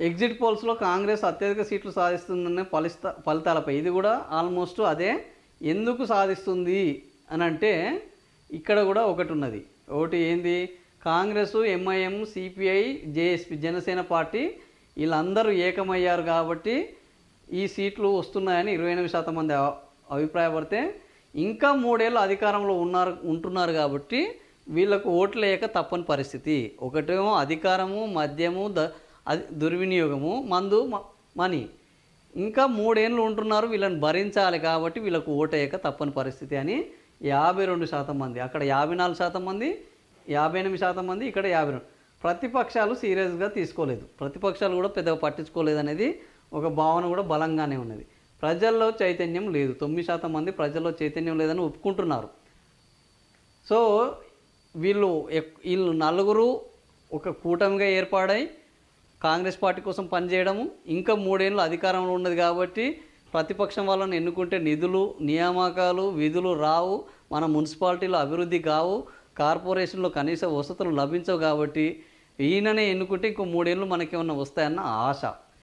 Exit పోల్స్లో Congress అత్యధిక సీట్లు సాధిస్తుందనే ఫలితాలపై ఇది కూడా ఆల్మోస్ట్ అదే. ఎందుకు సాధిస్తుంది అని అంటే ఇక్కడ కూడా ఒకటి ఉన్నది. ఒకటి ఏంది, Congress, MIM, CPI, JSP, Janasena party వీళ్ళందరూ ఏకమయ్యారు కాబట్టి ఈ సీట్లు వస్తున్నాయని 28% మంది అభిప్రాయపడితే, ఇంకా 3 ఏళ్ళు అధికారంలో ఉంటున్నారు కాబట్టి వీళ్ళకు ఓట్లు వేయక తప్పని పరిస్థితి. ఒకటేమో అధికారము, మద్యము, దుర్వినియోగము, మందు, మనీ. ఇంకా 3 ఏళ్ళు ఉంటున్నారు, వీళ్ళని భరించాలి కాబట్టి వీళ్ళకు ఓటు వేయక తప్పని పరిస్థితి అని 52% మంది. అక్కడ 54% మంది, 58% మంది, ఇక్కడ 52. ప్రతిపక్షాలు సీరియస్గా తీసుకోలేదు, ప్రతిపక్షాలు కూడా పెద్దగా పట్టించుకోలేదు అనేది ఒక భావన కూడా బలంగానే ఉన్నది. ప్రజల్లో చైతన్యం లేదు, 9% మంది ప్రజల్లో చైతన్యం లేదని ఒప్పుకుంటున్నారు. సో వీళ్ళు నలుగురు ఒక కూటమిగా ఏర్పాడై కాంగ్రెస్ పార్టీ కోసం పనిచేయడము, ఇంకా 3 ఏళ్ళు అధికారంలో ఉన్నది కాబట్టి ప్రతిపక్షం వాళ్ళని ఎన్నుకుంటే నిధులు, నియామకాలు, విధులు రావు, మన మున్సిపాలిటీలో అభివృద్ధి కావు, కార్పొరేషన్లో కనీస వసతులు లభించవు కాబట్టి ఈయననే ఎన్నుకుంటే ఇంకో 3 ఏళ్ళు మనకేమన్నా వస్తాయన్న ఆశ.